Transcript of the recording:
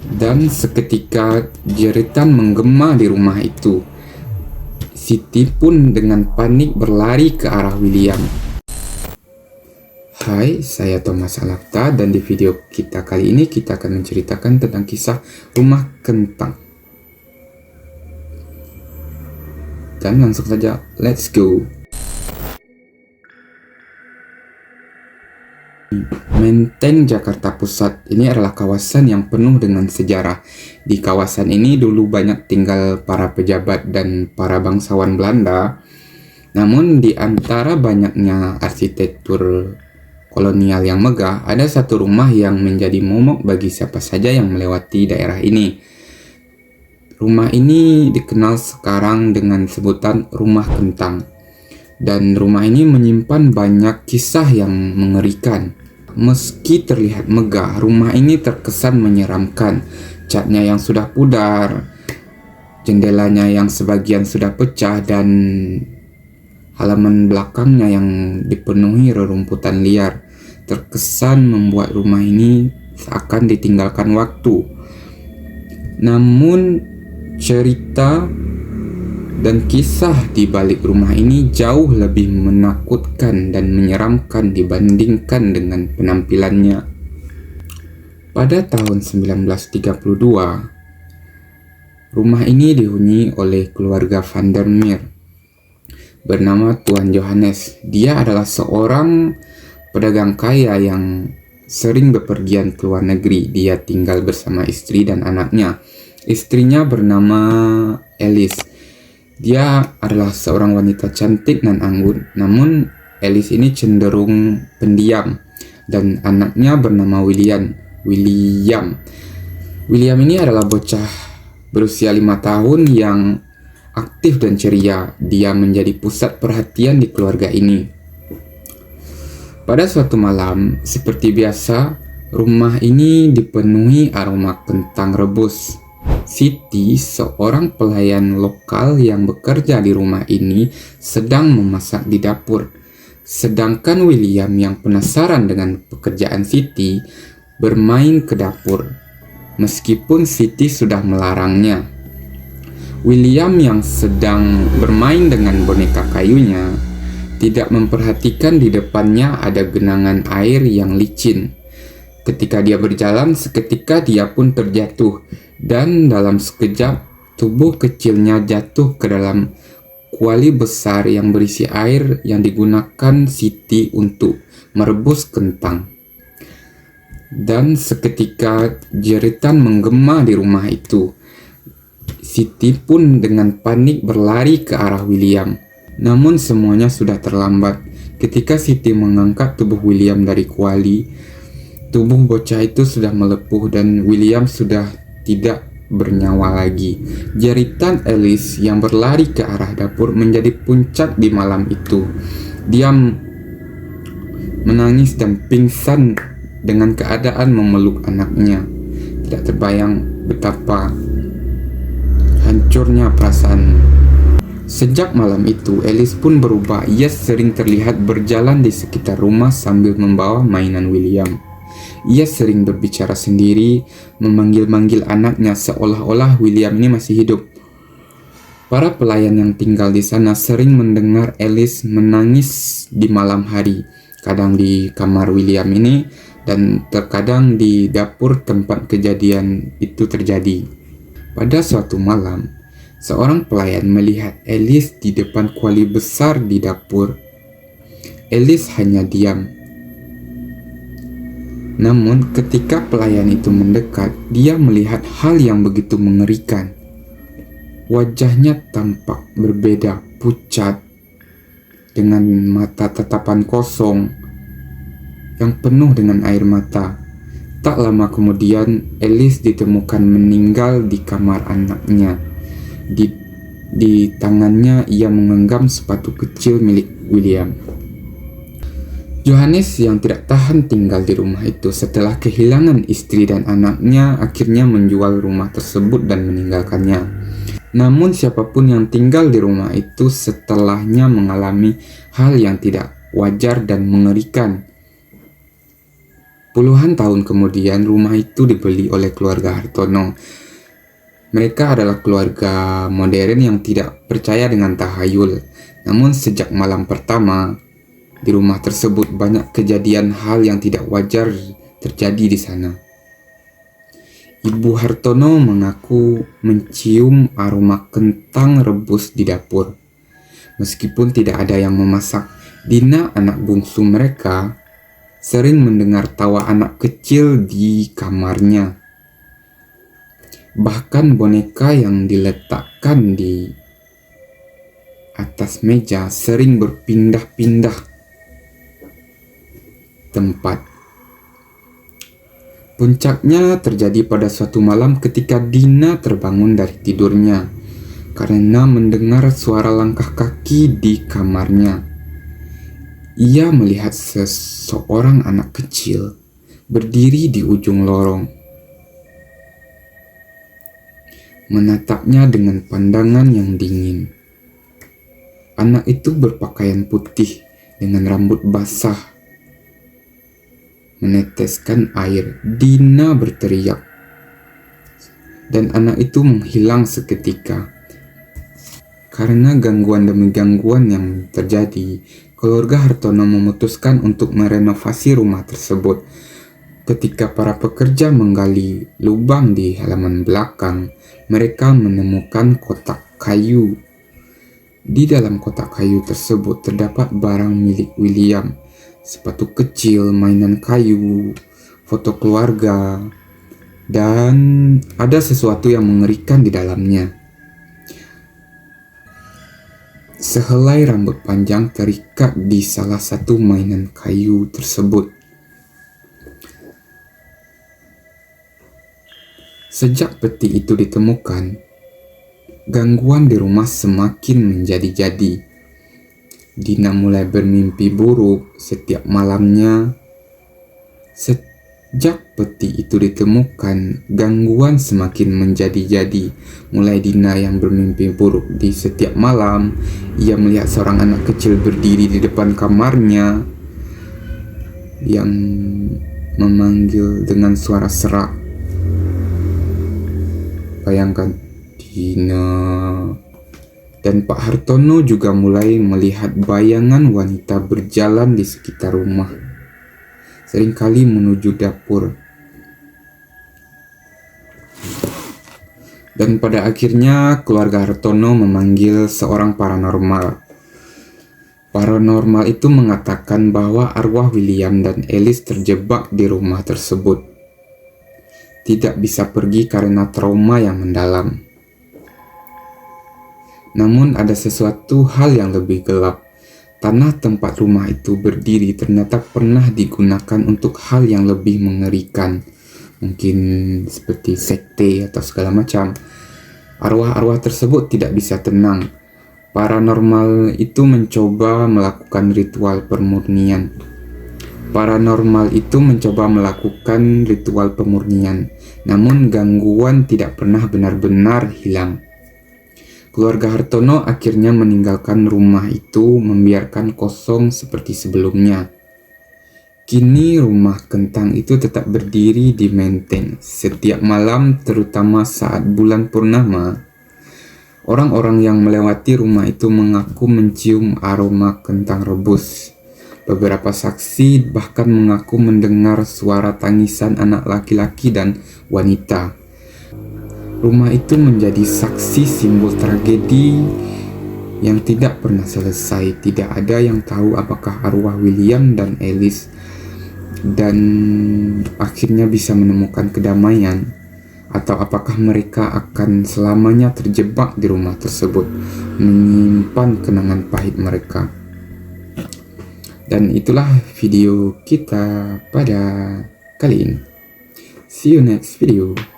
Dan seketika jeritan menggema di rumah itu. Siti pun dengan panik berlari ke arah William. Hai, saya Thomas Alakta dan di video kita kali ini kita akan menceritakan tentang kisah rumah kentang. Dan langsung saja, let's go! Menteng, Jakarta Pusat ini adalah kawasan yang penuh dengan sejarah. Di kawasan ini dulu banyak tinggal para pejabat dan para bangsawan Belanda. Namun di antara banyaknya arsitektur kolonial yang megah, ada satu rumah yang menjadi momok bagi siapa saja yang melewati daerah ini. Rumah ini dikenal sekarang dengan sebutan Rumah Kentang. Dan rumah ini menyimpan banyak kisah yang mengerikan. Meski terlihat megah, rumah ini terkesan menyeramkan. Catnya yang sudah pudar, jendelanya yang sebagian sudah pecah, dan halaman belakangnya yang dipenuhi rerumputan liar terkesan membuat rumah ini seakan ditinggalkan waktu. Namun cerita dan kisah di balik rumah ini jauh lebih menakutkan dan menyeramkan dibandingkan dengan penampilannya. Pada tahun 1932, rumah ini dihuni oleh keluarga Van der Meer bernama Tuan Johannes. Dia adalah seorang pedagang kaya yang sering bepergian ke luar negeri. Dia tinggal bersama istri dan anaknya. Istrinya bernama Alice. Dia adalah seorang wanita cantik dan anggun, namun Alice ini cenderung pendiam, dan anaknya bernama William. William ini adalah bocah berusia 5 tahun yang aktif dan ceria. Dia menjadi pusat perhatian di keluarga ini. Pada suatu malam, seperti biasa, rumah ini dipenuhi aroma kentang rebus. Siti, seorang pelayan lokal yang bekerja di rumah ini, sedang memasak di dapur. Sedangkan William yang penasaran dengan pekerjaan Siti bermain ke dapur, meskipun Siti sudah melarangnya. William yang sedang bermain dengan boneka kayunya tidak memperhatikan di depannya ada genangan air yang licin. Ketika dia berjalan, seketika dia pun terjatuh, dan dalam sekejap tubuh kecilnya jatuh ke dalam kuali besar yang berisi air yang digunakan Siti untuk merebus kentang. Dan seketika jeritan menggema di rumah itu. Siti pun dengan panik berlari ke arah William. Namun semuanya sudah terlambat. Ketika Siti mengangkat tubuh William dari kuali, tubuh bocah itu sudah melepuh dan William sudah tidak bernyawa lagi. Jeritan Alice yang berlari ke arah dapur menjadi puncak di malam itu. Dia menangis dan pingsan dengan keadaan memeluk anaknya. Tidak terbayang betapa hancurnya perasaan. Sejak malam itu, Alice pun berubah. Ia sering terlihat berjalan di sekitar rumah sambil membawa mainan William. Ia sering berbicara sendiri, memanggil-manggil anaknya seolah-olah William ini masih hidup. Para pelayan yang tinggal di sana sering mendengar Alice menangis di malam hari, kadang di kamar William ini dan terkadang di dapur tempat kejadian itu terjadi. Pada suatu malam, seorang pelayan melihat Alice di depan kuali besar di dapur. Alice hanya diam. Namun ketika pelayan itu mendekat, dia melihat hal yang begitu mengerikan. Wajahnya tampak berbeda, pucat, dengan mata tatapan kosong yang penuh dengan air mata. Tak lama kemudian, Alice ditemukan meninggal di kamar anaknya. Di tangannya ia menggenggam sepatu kecil milik William. Johannes yang tidak tahan tinggal di rumah itu setelah kehilangan istri dan anaknya akhirnya menjual rumah tersebut dan meninggalkannya. Namun siapapun yang tinggal di rumah itu setelahnya mengalami hal yang tidak wajar dan mengerikan. Puluhan tahun kemudian, rumah itu dibeli oleh keluarga Hartono. Mereka adalah keluarga modern yang tidak percaya dengan tahayul. Namun sejak malam pertama, di rumah tersebut banyak kejadian hal yang tidak wajar terjadi di sana. Ibu Hartono mengaku mencium aroma kentang rebus di dapur. Meskipun tidak ada yang memasak, Dina, anak bungsu mereka, sering mendengar tawa anak kecil di kamarnya. Bahkan boneka yang diletakkan di atas meja sering berpindah-pindah tempat. Puncaknya terjadi pada suatu malam ketika Dina terbangun dari tidurnya karena mendengar suara langkah kaki di kamarnya. Ia melihat seseorang anak kecil berdiri di ujung lorong, menatapnya dengan pandangan yang dingin. Anak itu berpakaian putih dengan rambut basah, meneteskan air. Dina berteriak, dan anak itu menghilang seketika. Karena gangguan demi gangguan yang terjadi, keluarga Hartono memutuskan untuk merenovasi rumah tersebut. Ketika para pekerja menggali lubang di halaman belakang, mereka menemukan kotak kayu. Di dalam kotak kayu tersebut terdapat barang milik William, sepatu kecil, mainan kayu, foto keluarga, dan ada sesuatu yang mengerikan di dalamnya. Sehelai rambut panjang terikat di salah satu mainan kayu tersebut. Sejak peti itu ditemukan, gangguan di rumah semakin menjadi-jadi. Dina mulai bermimpi buruk setiap malamnya. Sejak peti itu ditemukan, gangguan semakin menjadi-jadi. Mulai Dina yang bermimpi buruk di setiap malam, ia melihat seorang anak kecil berdiri di depan kamarnya yang memanggil dengan suara serak. Bayangkan, Dina. Dan Pak Hartono juga mulai melihat bayangan wanita berjalan di sekitar rumah, seringkali menuju dapur. Dan pada akhirnya keluarga Hartono memanggil seorang paranormal. Paranormal itu mengatakan bahwa arwah William dan Alice terjebak di rumah tersebut. Tidak bisa pergi karena trauma yang mendalam. Namun ada sesuatu hal yang lebih gelap. Tanah tempat rumah itu berdiri ternyata pernah digunakan untuk hal yang lebih mengerikan. Mungkin seperti sekte atau segala macam. Arwah-arwah tersebut tidak bisa tenang. Paranormal itu mencoba melakukan ritual pemurnian. Namun gangguan tidak pernah benar-benar hilang. Keluarga Hartono akhirnya meninggalkan rumah itu, membiarkan kosong seperti sebelumnya. Kini rumah kentang itu tetap berdiri di menteng. Setiap malam, terutama saat bulan purnama, orang-orang yang melewati rumah itu mengaku mencium aroma kentang rebus. Beberapa saksi bahkan mengaku mendengar suara tangisan anak laki-laki dan wanita. Rumah itu menjadi saksi simbol tragedi yang tidak pernah selesai. Tidak ada yang tahu apakah arwah William dan Alice dan akhirnya bisa menemukan kedamaian, atau apakah mereka akan selamanya terjebak di rumah tersebut, menyimpan kenangan pahit mereka. Dan itulah video kita pada kali ini. See you next video.